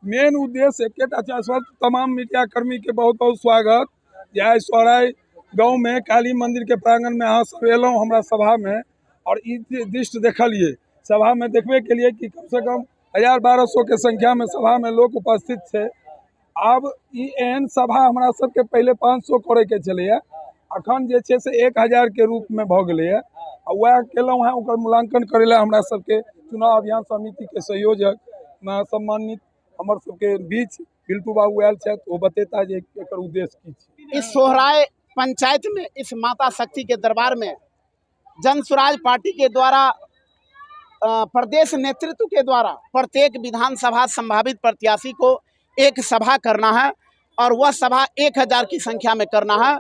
Main उद्देश्य एकेटा छै। तमाम मीडिया कर्मी के बहुत बहुत स्वागत। जय सौराय गाँव में काली मंदिर के प्रांगण में अहाँ सब एलहुँ हमरा सभा में, और ई दृश्य देखलिए सभा में देखबे के लिए कि कम से कम 1000-1200 के संख्या में सभा में लोग उपस्थित है। आब ई एहन सभा हमरा सबके पहले 500 करे के छलैया, अखन जे छै से 1000 के रूप में भ गेलै है। वह केलहुँ हैं ओकर मूल्यांकन करे ला हमरा सबके चुनाव अभियान समिति के संयोजक सम्मानित हमर सबके बीच बिल्टू बाबू आयल छथि, वो बतेता जे एकर उद्देश्य की छै। इस सोहराय पंचायत में इस माता शक्ति के दरबार में जन स्वराज पार्टी के द्वारा प्रदेश नेतृत्व के द्वारा प्रत्येक विधानसभा संभावित प्रत्याशी को एक सभा करना है, और वह सभा 1000 की संख्या में करना है।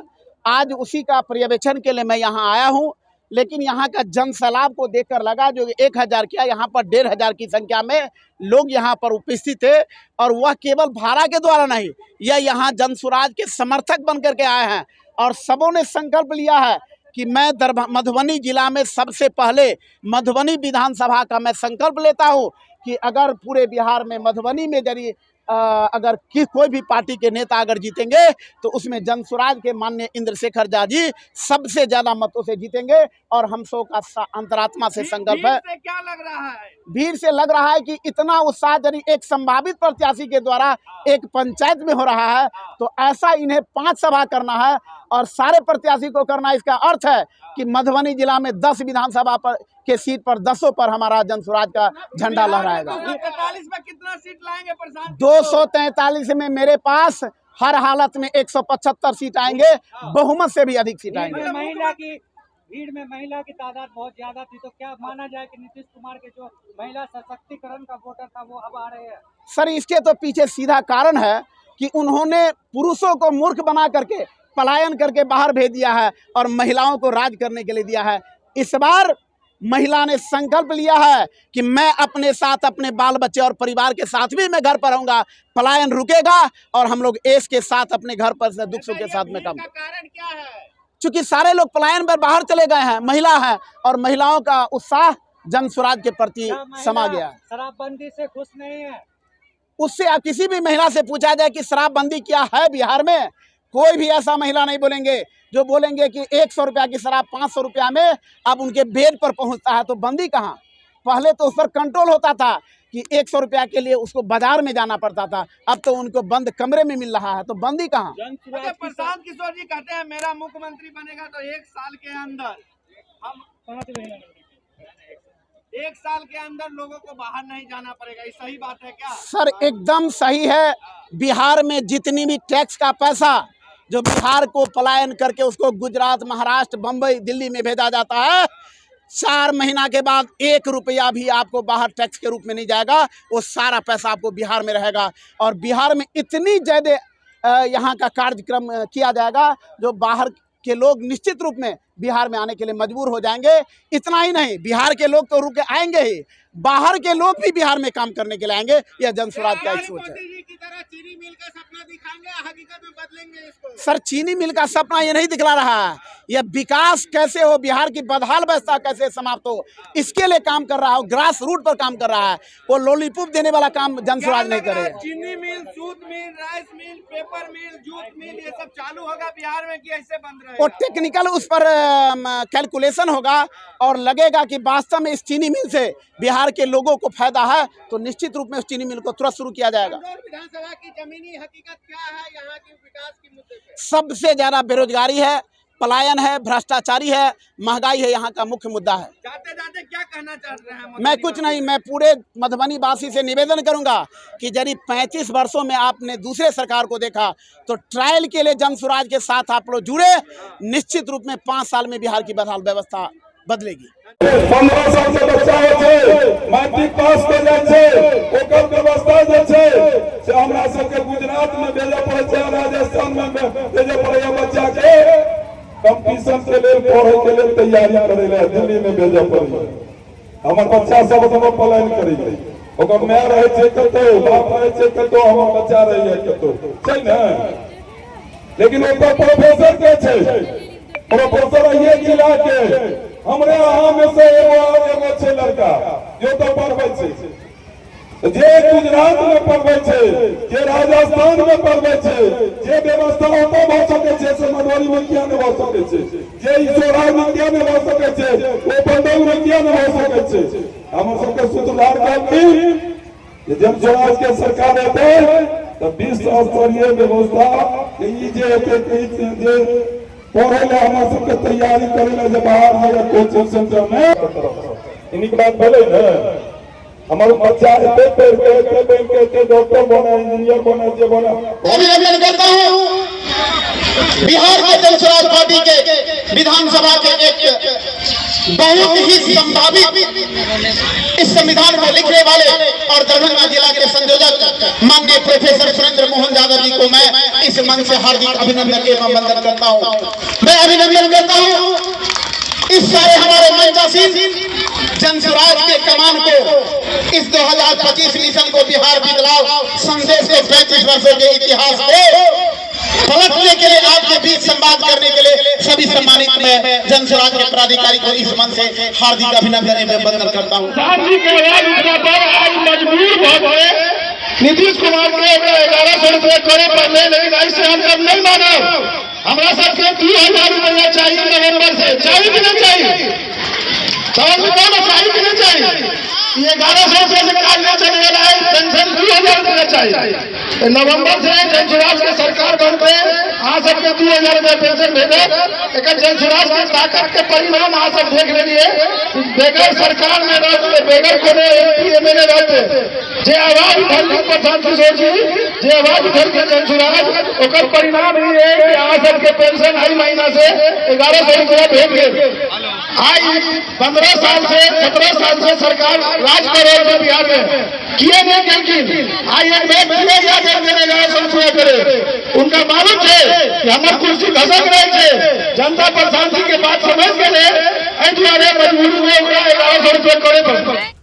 आज उसी का पर्यवेक्षण के लिए मैं यहाँ आया हूँ, लेकिन यहाँ का जन सैलाब को देखकर लगा जो 1000 क्या यहाँ पर 1500 की संख्या में लोग यहाँ पर उपस्थित थे। और वह केवल भाड़ा के द्वारा नहीं, यह यहाँ जन स्वराज के समर्थक बन करके आए हैं, और सबों ने संकल्प लिया है कि मैं मधुबनी जिला में सबसे पहले मधुबनी विधानसभा का मैं संकल्प लेता हूँ कि अगर पूरे बिहार में मधुबनी में यदि अगर कोई भी पार्टी के नेता अगर जीतेंगे तो उसमें जन स्वराज के माननीय इंद्रशेखर झा जी सबसे ज्यादा मतों से जीतेंगे। और हम सौ का अंतरात्मा से संकल्प है। से क्या लग रहा है? भीड़ से लग रहा है कि इतना उत्साह यदि एक संभावित प्रत्याशी के द्वारा एक पंचायत में हो रहा है, तो ऐसा इन्हें 5 सभा करना है और सारे प्रत्याशी को करना। इसका अर्थ है कि मधुबनी जिला में 10 विधानसभा पर के सीट पर 10 पर हमारा जन स्वराज का झंडा लहराएगा। 243 में कितना सीट लाएंगे प्रशांत? 243 में मेरे पास हर हालत में 175 सीट आएंगे, बहुमत से भी अधिक सीट आएंगे। भीड़ में महिला की तादाद बहुत ज्यादा थी, तो क्या माना जाए कि नीतीश कुमार के जो महिला सशक्तिकरण का वोटर था वो अब आ रहे हैं? सर, इसके तो पीछे सीधा कारण है कि उन्होंने पुरुषों को मूर्ख बना करके पलायन करके बाहर भेज दिया है और महिलाओं को राज करने के लिए दिया है। इस बार महिला ने संकल्प लिया है कि मैं अपने साथ अपने बाल बच्चे और परिवार के साथ भी मैं घर पर रहूंगा, पलायन रुकेगा और हम लोग ऐश के साथ अपने घर पर से दुख सुख के साथ में काम। कारण क्या है? चूंकि सारे लोग पलायन पर बाहर चले गए हैं, महिला है, और महिलाओं का उत्साह जन स्वराज के प्रति समा गया है। शराबबंदी से खुश नहीं है? उससे आप किसी भी महिला से पूछा जाए कि शराबबंदी क्या है बिहार में, कोई भी ऐसा महिला नहीं बोलेंगे। जो बोलेंगे कि 100 रुपया की शराब 500 रुपया में अब उनके बेड पर पहुंचता है, तो बंदी कहाँ? पहले तो उस पर कंट्रोल होता था कि 100 रुपया के लिए उसको बाजार में जाना पड़ता था, अब तो उनको बंद कमरे में मिल रहा है, तो बंदी कहाँ? प्रशांत किशोर जी कहते हैं मेरा मुख्यमंत्री बनेगा तो 1 साल के अंदर हम 1 साल के अंदर लोगों को बाहर नहीं जाना पड़ेगा। ये सही बात है क्या? सर, एकदम सही है। बिहार में जितनी भी टैक्स का पैसा जो बिहार को पलायन करके उसको गुजरात, महाराष्ट्र, बम्बई, दिल्ली में भेजा जाता है, 4 महीना के बाद 1 रुपया भी आपको बाहर टैक्स के रूप में नहीं जाएगा। वो सारा पैसा आपको बिहार में रहेगा, और बिहार में इतनी ज़्यादा यहाँ का कार्यक्रम किया जाएगा जो बाहर के लोग निश्चित रूप में बिहार में आने के लिए मजबूर हो जाएंगे। इतना ही नहीं, बिहार के लोग तो रुके आएंगे ही, बाहर के लोग भी बिहार में काम करने के लिए आएंगे। यह जन स्वराज का एक सोच है। चीनी मिल का सपना दिखाएंगे, हकीकत में बदलेंगे इसको? सर, चीनी मिल का सपना ये नहीं दिखला रहा है, यह विकास कैसे हो, बिहार की बदहाल व्यवस्था कैसे समाप्त हो, इसके लिए काम कर रहा है। ग्रास रूट पर काम कर रहा है। वो लॉलीपॉप देने वाला काम जन स्वराज नहीं करे। चीनी मिल, सूत मिल, राइस मिल, पेपर मिल, जूट मिल, ये सब चालू होगा बिहार में कि ऐसे बंद रहेगा? वो टेक्निकल उस पर कैलकुलेशन होगा, और लगेगा कि वास्तव में इस चीनी मिल से बिहार के लोगों को फायदा है, तो निश्चित रूप में उस चीनी मिल को तुरंत शुरू किया जाएगा। विधानसभा की जमीनी हकीकत क्या है यहाँ की विकास की मुद्दे पे? सबसे ज्यादा बेरोजगारी है, पलायन है, भ्रष्टाचारी है, महंगाई है, यहाँ का मुख्य मुद्दा है। जाते जाते क्या कहना चाह रहे हैं? मैं कुछ नहीं, मैं पूरे मधुबनी वासी से निवेदन करूंगा कि यदि 35 वर्षों में आपने दूसरे सरकार को देखा, तो ट्रायल के लिए जन स्वराज के साथ आप लोग जुड़े, निश्चित रूप में 5 साल में बिहार की बदहाल व्यवस्था बदलेगी। 15 साल से बच्चा मैट्रिक पास कर जाए व्यवस्था से हमरा सबके गुजरात में भेजे पड़े, राजस्थान में भेजे पड़े बच्चा के कंपटीशन के लिए पढ़े के लिए तैयारी करे ले दिल्ली में भेजे पड़े। हमर बच्चा सब पलायन करे, ओकर माय रहे छै कतो, बाप रहे छै कतो, हमर बच्चा रहे कतो, छै ने? लेकिन ओकर प्रोफेसर के छै, प्रोफेसर ये जिला के हमरे यहाँ में से एगो छै लड़का जो तो पढ़बै छै, जे गुजरात में पढ़वे छे, जे राजस्थान में पढ़वे छे, जे व्यवस्था ओतय भ सकै छै से मधुबनी में किया न भ सकै छै, जे ईश्वरा में किया न भ सकै छै, ओ पंडौल में किया न भ सकै छै। हमर सबके सूत्रधार कहलखिन जे जब स्वराज के सरकार एतै त विश्व स्तरीय व्यवस्था ई जे एतै जे पढ़े ला हमर सबके तैयारी करे ला जे बाहर या कोचिंग सेंटर में इन्हीं बात बोले न हमारे बच्चा एते पढ़ के एते बन के एते डॉक्टर बने इंजीनियर बने जे बने। अभिनंदन करता हूँ बिहार के जनसुराज पार्टी के विधानसभा के एक बहुत ही संभावित इस संविधान में लिखने वाले और दरभंगा जिला के संयोजक माननीय प्रोफेसर सुरेंद्र मोहन यादव जी को मैं इस मंच से हार्दिक अभिनंदन एवं वंदन करता हूँ। मैं अभिनंदन करता हूँ इस सारे हमारे मंचासीन जनसुराज के कमान को इस 2025 मिशन को बिहार बदलाव संदेश के 35 वर्षों के इतिहास को पलटने के लिए आपके बीच संवाद करने के लिए सभी सम्मानित मैं जनसुराज के पदाधिकारी को इस मंच से हार्दिक अभिनंदन एवं वंदन करता हूँ। नीतीश कुमार के 1100 रुपए करे पड़े, लेकिन ऐसे हम सब नहीं माना। हमारा सबके 2000 रुपया चाहिए नवंबर से, चाहिए कि नहीं चाहिए? समझ में कौन चाहिए कि नहीं चाहिए? ये 1100 रुपये से कार्य चले रहा है, पेंशन 2000 रुपया चाहिए। नवंबर से जनसुराज की सरकार बनते आ सबके 2000 रुपया पेंशन भेजे। एक जनसुराज के ताकत के परिणाम आ सब देख रही है। बेगर सरकार में रहते, बेगर को एमएलए रहते, जे आवाज उठल प्रधान किशोर जी, जे आवाज उठल के जनसुराज ओकर परिणाम ही है कि आ सबके पेंशन आई महीना से 1100 रुपया भेज गए। आई 15 साल से 17 साल से सरकार राज कर रही है बिहार में, किए नहीं लेकिन आई एक करे उनका मालूम है कि हमारे कुर्सी घसक रहे थे, जनता प्रशांति के बात समझ के लिए मजबूरी में 1100 रुपये करे।